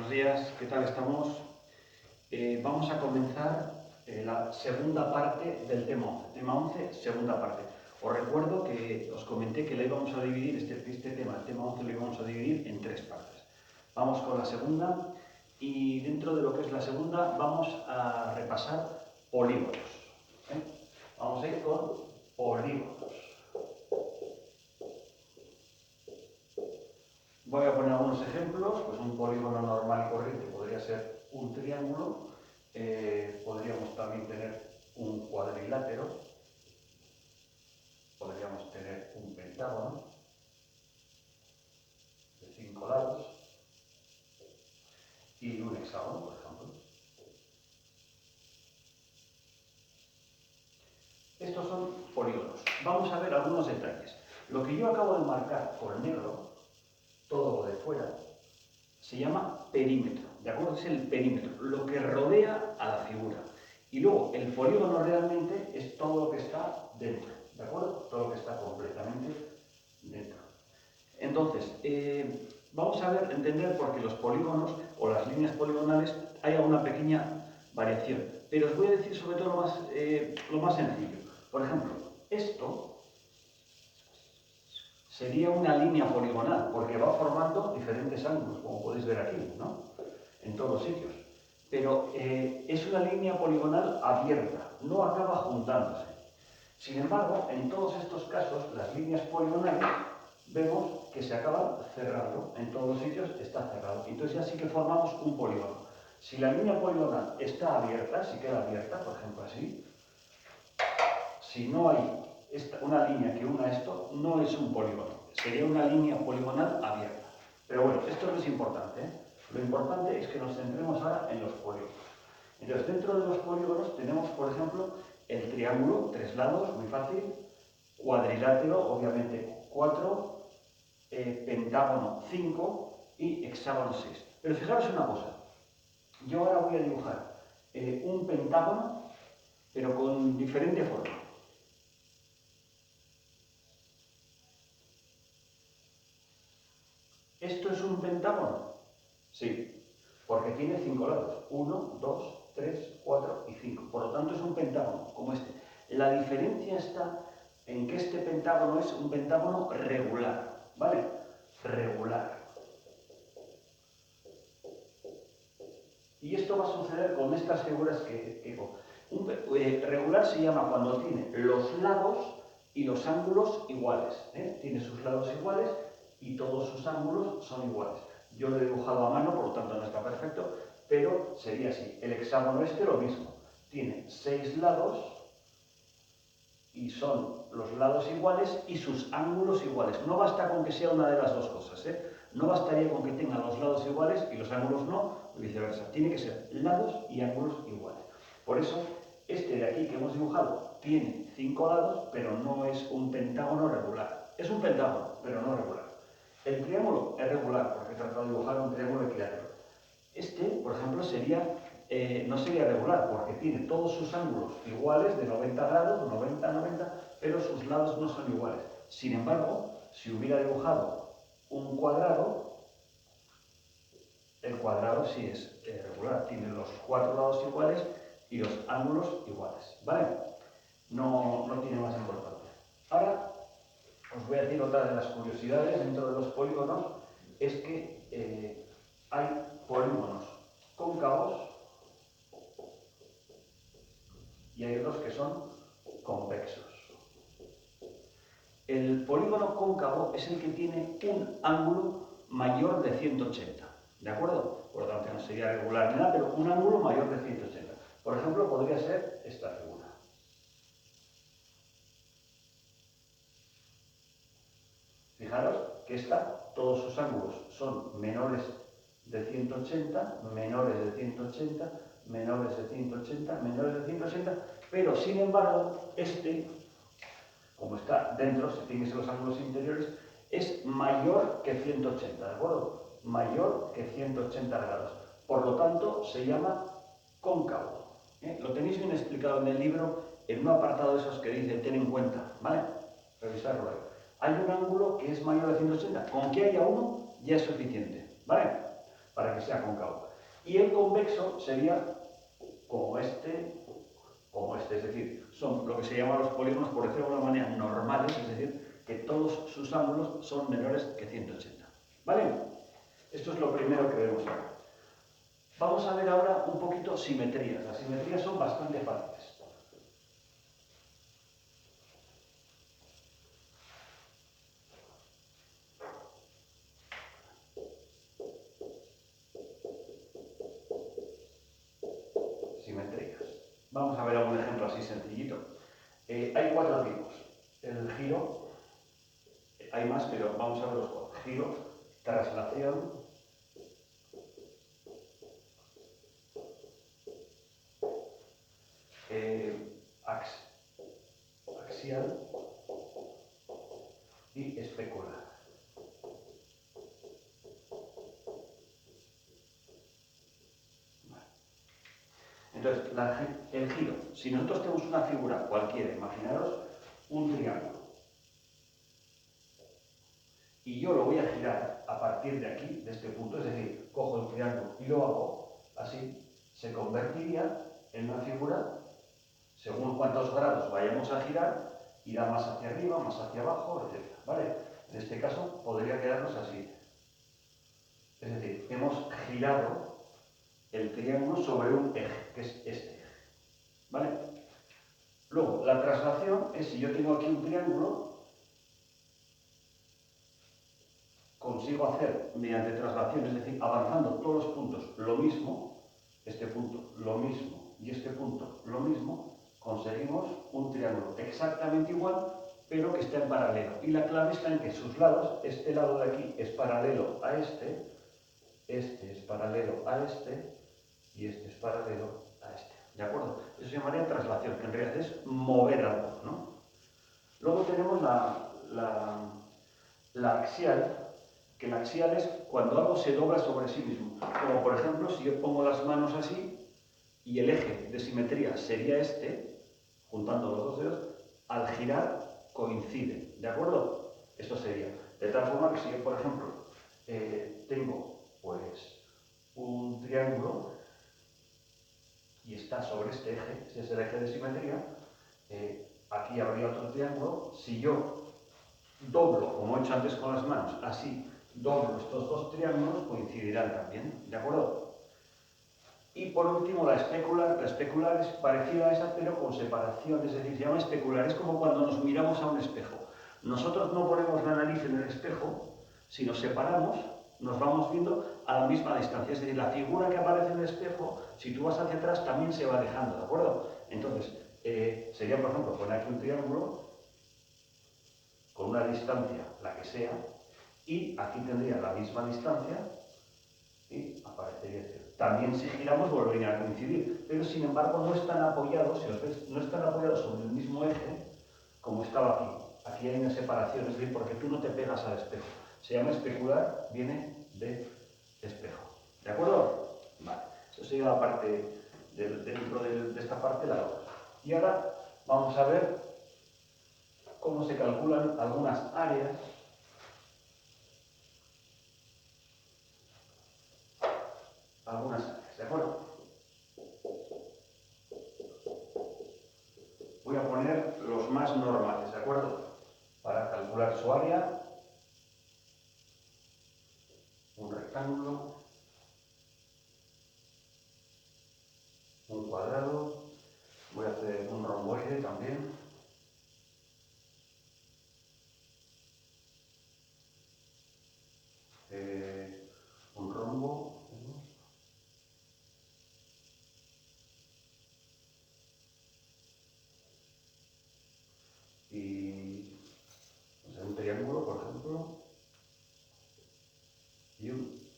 Buenos días, ¿qué tal estamos? Vamos a comenzar la segunda parte del tema 11. Tema 11, segunda parte. Os recuerdo que os comenté que la íbamos a dividir, este tema, el tema 11 lo íbamos a dividir en tres partes. Vamos con la segunda y dentro de lo que es la segunda vamos a repasar polígonos. Vamos a ir con polígonos. Voy a poner algunos ejemplos, pues un polígono normal y corriente podría ser un triángulo, podríamos también tener un cuadrilátero, podríamos tener un pentágono de 5 lados y un hexágono, por ejemplo. Estos son polígonos. Vamos a ver algunos detalles. Lo que yo acabo de marcar con negro, todo lo de fuera, se llama perímetro, ¿de acuerdo? Es el perímetro, lo que rodea a la figura. Y luego, el polígono realmente es todo lo que está dentro, ¿de acuerdo? Todo lo que está completamente dentro. Entonces, vamos a entender por qué los polígonos o las líneas poligonales hay alguna pequeña variación. Pero os voy a decir sobre todo lo más sencillo. Por ejemplo, esto sería una línea poligonal, porque va formando diferentes ángulos, como podéis ver aquí, ¿no? En todos los sitios. Pero es una línea poligonal abierta, no acaba juntándose. Sin embargo, en todos estos casos, las líneas poligonales vemos que se acaban cerrando. En todos los sitios está cerrado. Entonces ya sí que formamos un polígono. Si la línea poligonal está abierta, si queda abierta, por ejemplo así, si no hay una línea que una esto, no es un polígono, sería una línea poligonal abierta. Pero bueno, esto no es importante, ¿eh? Lo importante es que nos centremos ahora en los polígonos. Entonces, dentro de los polígonos tenemos, por ejemplo, el triángulo, 3 lados, muy fácil, cuadrilátero, obviamente 4, pentágono 5 y hexágono 6. Pero fijaros una cosa, yo ahora voy a dibujar un pentágono, pero con diferente forma. ¿Esto es un pentágono? Sí, porque tiene 5 lados. 1, 2, 3, 4 y 5. Por lo tanto es un pentágono, como este. La diferencia está en que este pentágono es un pentágono regular, ¿vale? Regular. Y esto va a suceder con estas figuras que digo. Regular se llama cuando tiene los lados y los ángulos iguales. Tiene sus lados iguales y todos sus ángulos son iguales. Yo lo he dibujado a mano, por lo tanto no está perfecto, pero sería así. El hexágono este lo mismo. Tiene 6 lados y son los lados iguales y sus ángulos iguales. No basta con que sea una de las dos cosas, ¿eh? No bastaría con que tenga los lados iguales y los ángulos no, y viceversa. Tiene que ser lados y ángulos iguales. Por eso, este de aquí que hemos dibujado tiene 5 lados, pero no es un pentágono regular. Es un pentágono, pero no regular. El triángulo es regular, porque he tratado de dibujar un triángulo equilátero. Este, por ejemplo, no sería regular, porque tiene todos sus ángulos iguales, de 90 grados, 90, 90, pero sus lados no son iguales. Sin embargo, si hubiera dibujado un cuadrado, el cuadrado sí es regular, tiene los 4 lados iguales y los ángulos iguales, ¿vale? No tiene más importancia. Ahora, os voy a decir otra de las curiosidades dentro de los polígonos, es que hay polígonos cóncavos y hay otros que son convexos. El polígono cóncavo es el que tiene un ángulo mayor de 180, ¿de acuerdo? Por lo tanto, no sería regular ni nada, pero un ángulo mayor de 180. Por ejemplo, podría ser esta figura. Fijaros que todos sus ángulos son menores de 180, menores de 180, menores de 180, menores de 180, pero sin embargo, como está dentro, se tienen los ángulos interiores, es mayor que 180, ¿de acuerdo? Mayor que 180 grados. Por lo tanto, se llama cóncavo. Lo tenéis bien explicado en el libro, en un apartado de esos que dice ten en cuenta, ¿vale? Revisarlo ahí. Hay un ángulo que es mayor de 180. Con que haya uno, ya es suficiente, ¿vale? para que sea cóncavo. Y el convexo sería como este, es decir, son lo que se llaman los polígonos, por decirlo de alguna manera, normales, es decir, que todos sus ángulos son menores que 180. ¿Vale? Esto es lo primero que vemos ahora. Vamos a ver ahora un poquito simetrías. Las simetrías son bastante fáciles. Simetrías. Vamos a ver algún ejemplo así sencillito. Hay 4 tipos. El giro, hay más, pero vamos a ver los 4. Giro, traslación, axial y especular. Entonces, el giro, si nosotros tenemos una figura cualquiera, imaginaros un triángulo, y yo lo voy a girar a partir de aquí, de este punto, es decir, cojo el triángulo y lo hago así, se convertiría en una figura, según cuántos grados vayamos a girar, irá más hacia arriba, más hacia abajo, etc. ¿Vale? En este caso podría quedarnos así. Es decir, hemos girado el triángulo sobre un eje, que es este eje. ¿Vale? Luego, la traslación es si yo tengo aquí un triángulo, consigo hacer mediante traslación, es decir, avanzando todos los puntos lo mismo, este punto lo mismo y este punto lo mismo, conseguimos un triángulo exactamente igual, pero que está en paralelo. Y la clave está en que sus lados, este lado de aquí es paralelo a este es paralelo a este y este es paralelo a este. ¿De acuerdo? Eso se llamaría traslación, que en realidad es mover algo, ¿no? Luego tenemos la axial, que la axial es cuando algo se dobla sobre sí mismo. Como por ejemplo, si yo pongo las manos así y el eje de simetría sería este, juntando los dos dedos, al girar coincide. ¿De acuerdo? Esto sería. De tal forma que si yo, por ejemplo, tengo pues un triángulo y está sobre este eje, este es el eje de simetría, aquí habría otro triángulo. Si yo doblo, como he hecho antes con las manos, así, doblo estos dos triángulos, coincidirán también, ¿de acuerdo? Y por último, la especular es parecida a esa, pero con separación, es decir, se llama especular, es como cuando nos miramos a un espejo. Nosotros no ponemos la nariz en el espejo, si nos separamos, nos vamos viendo a la misma distancia, es decir, la figura que aparece en el espejo, si tú vas hacia atrás, también se va alejando, ¿de acuerdo? Entonces, sería, por ejemplo, poner aquí un triángulo, con una distancia, la que sea, y aquí tendría la misma distancia y aparecería cero. También si giramos volverían a coincidir, pero sin embargo no están apoyados, si os veis, no están apoyados sobre el mismo eje como estaba aquí. Aquí hay una separación, es decir, porque tú no te pegas al espejo. Se llama especular, viene de espejo. ¿De acuerdo? Vale, eso sería la parte dentro de esta parte, la otra. Y ahora vamos a ver cómo se calculan algunas áreas ¿de acuerdo? Voy a poner los más normales, ¿de acuerdo? Para calcular su área, un rectángulo, un cuadrado, voy a hacer un romboide también. Un rombo. Y o sea, un triángulo, por ejemplo, y un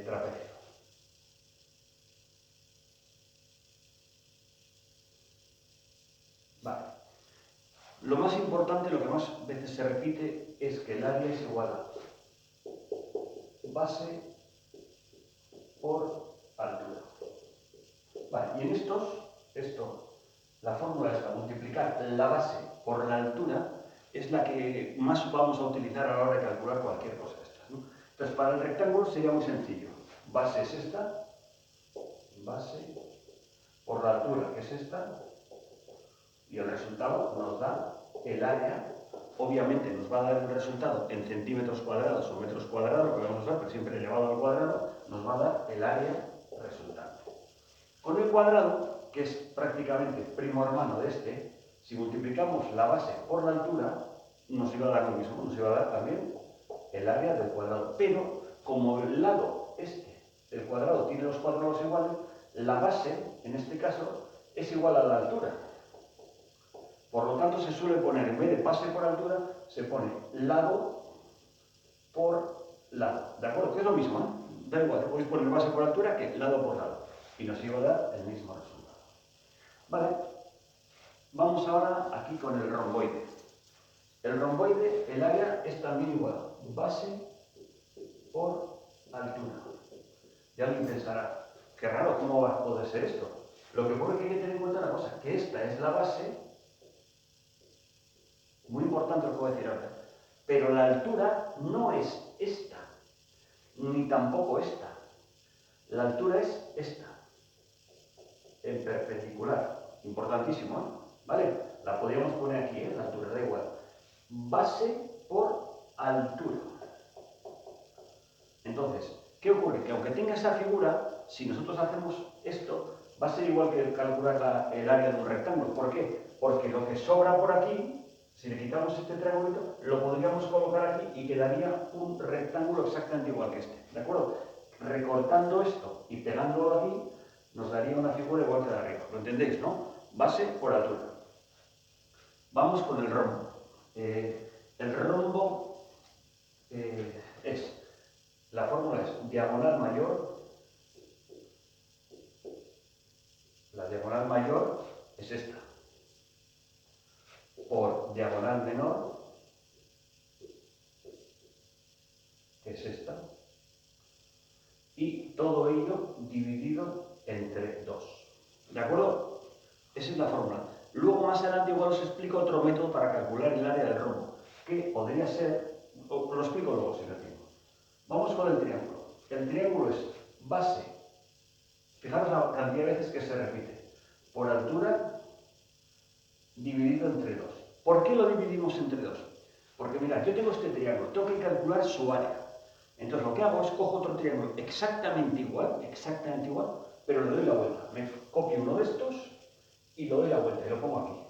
trapecio. Vale. Lo más importante, lo que más veces se repite, es que el área es igual a base por altura. Vale, y en la fórmula esta, multiplicar la base por la altura, es la que más vamos a utilizar a la hora de calcular cualquier cosa de estas, ¿no? Entonces, para el rectángulo sería muy sencillo. base es esta, base por la altura, que es esta, y el resultado nos da el área. Obviamente nos va a dar el resultado en centímetros cuadrados o metros cuadrados, que vamos a usar, pero siempre elevado al cuadrado, nos va a dar el área resultante. Con el cuadrado, que es prácticamente primo hermano de este, si multiplicamos la base por la altura, nos iba a dar lo mismo, nos iba a dar también el área del cuadrado. Pero como el lado este del cuadrado tiene los cuadrados iguales, la base, en este caso, es igual a la altura. Por lo tanto, se suele poner, en vez de base por altura, se pone lado por lado. ¿De acuerdo? Que es lo mismo, ¿eh? Da igual, podéis poner base por altura que lado por lado. Y nos iba a dar el mismo resultado. Vale. Vamos ahora aquí con el romboide. El romboide, el área es también igual. Base por altura. Ya alguien pensará, qué raro, ¿cómo va a poder ser esto? Lo que ocurre es que hay que tener en cuenta una cosa, que esta es la base. Muy importante lo que voy a decir ahora. Pero la altura no es esta, ni tampoco esta. La altura es esta, en perpendicular. Importantísimo, ¿eh? ¿Vale? La podríamos poner aquí, ¿eh? La altura, da igual. Base por altura. Entonces, ¿qué ocurre? Que aunque tenga esa figura, si nosotros hacemos esto, va a ser igual que calcular el área de un rectángulo. ¿Por qué? Porque lo que sobra por aquí, si le quitamos este triangulito, lo podríamos colocar aquí y quedaría un rectángulo exactamente igual que este. ¿De acuerdo? Recortando esto y pegándolo aquí, nos daría una figura igual que la de arriba. ¿Lo entendéis, no? Base por altura. Vamos con el rombo. El rombo la fórmula es diagonal mayor. La diagonal mayor es esta. Por diagonal menor, que es esta, y todo ello dividido entre 2. ¿De acuerdo? Esa es la fórmula. Luego más adelante igual os explico otro método para calcular el área del rombo, que podría ser, os lo explico luego si lo tengo. Vamos con el triángulo. El triángulo es base, fijaros la cantidad de veces que se repite, por altura dividido entre 2. ¿Por qué lo dividimos entre 2? Porque mirad, yo tengo este triángulo, tengo que calcular su área. Entonces lo que hago es cojo otro triángulo exactamente igual, pero le doy la vuelta. Me copio uno de estos y le doy la vuelta y lo pongo aquí.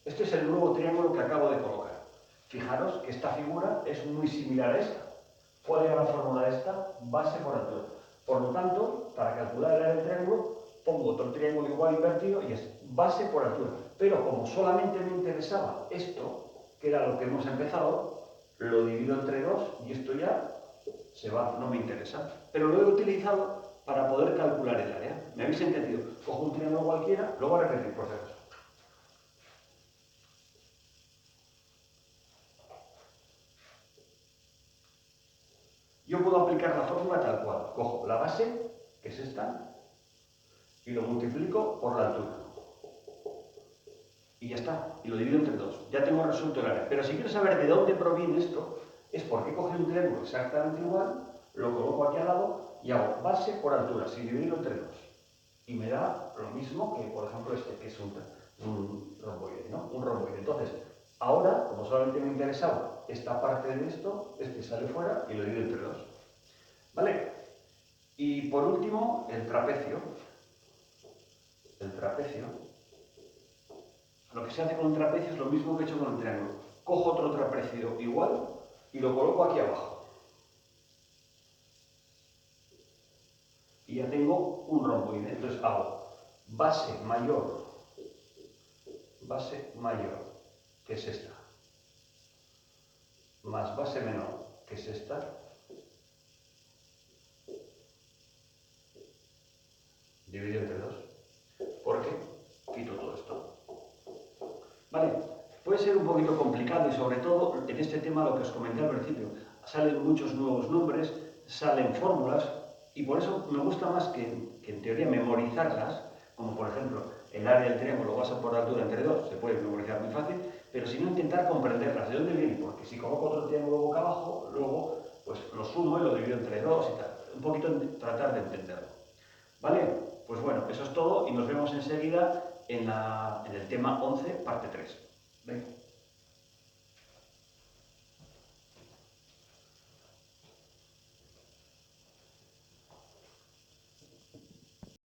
Este es el nuevo triángulo que acabo de colocar. Fijaros que esta figura es muy similar a esta. ¿Cuál era la fórmula de esta? Base por altura. Por lo tanto, para calcular el área del triángulo, pongo otro triángulo igual invertido y es base por altura. Pero como solamente me interesaba esto, que era lo que hemos empezado, lo divido entre 2 y esto ya se va, no me interesa. Pero lo he utilizado para poder calcular el área. ¿Me habéis entendido? Cojo un triángulo cualquiera, lo voy a repetir por si acaso. Yo puedo aplicar la fórmula tal cual. Cojo la base, que es esta, y lo multiplico por la altura. Y ya está, y lo divido entre 2. Ya tengo resuelto el área. Pero si quiero saber de dónde proviene esto, es porque he cogido un triángulo exactamente igual, lo coloco aquí al lado y hago base por altura, sin dividirlo entre 2. Y me da lo mismo que, por ejemplo, este, que es un romboide, ¿no? Un romboide. Entonces, ahora, como solamente me interesaba esta parte de esto, este sale fuera y lo divido entre 2. ¿Vale? Y por último, el trapecio. El trapecio. Lo que se hace con un trapecio es lo mismo que he hecho con el triángulo. Cojo otro trapecio igual y lo coloco aquí abajo. Y ya tengo un romboide. Entonces hago base mayor, que es esta, más base menor, que es esta, dividido entre 2. ¿Por qué? Quito todo esto. Vale, puede ser un poquito complicado y sobre todo en este tema lo que os comenté al principio. Salen muchos nuevos nombres, salen fórmulas y por eso me gusta más que en teoría memorizarlas, como por ejemplo el área del triángulo base por altura entre 2, se puede memorizar muy fácil, pero si no intentar comprenderlas. ¿De dónde viene? Porque si coloco otro triángulo boca abajo, luego pues lo sumo y lo divido entre 2 y tal. un poquito tratar de entenderlo. ¿Vale? Pues bueno, eso es todo y nos vemos enseguida en el tema 11, parte 3. Venga.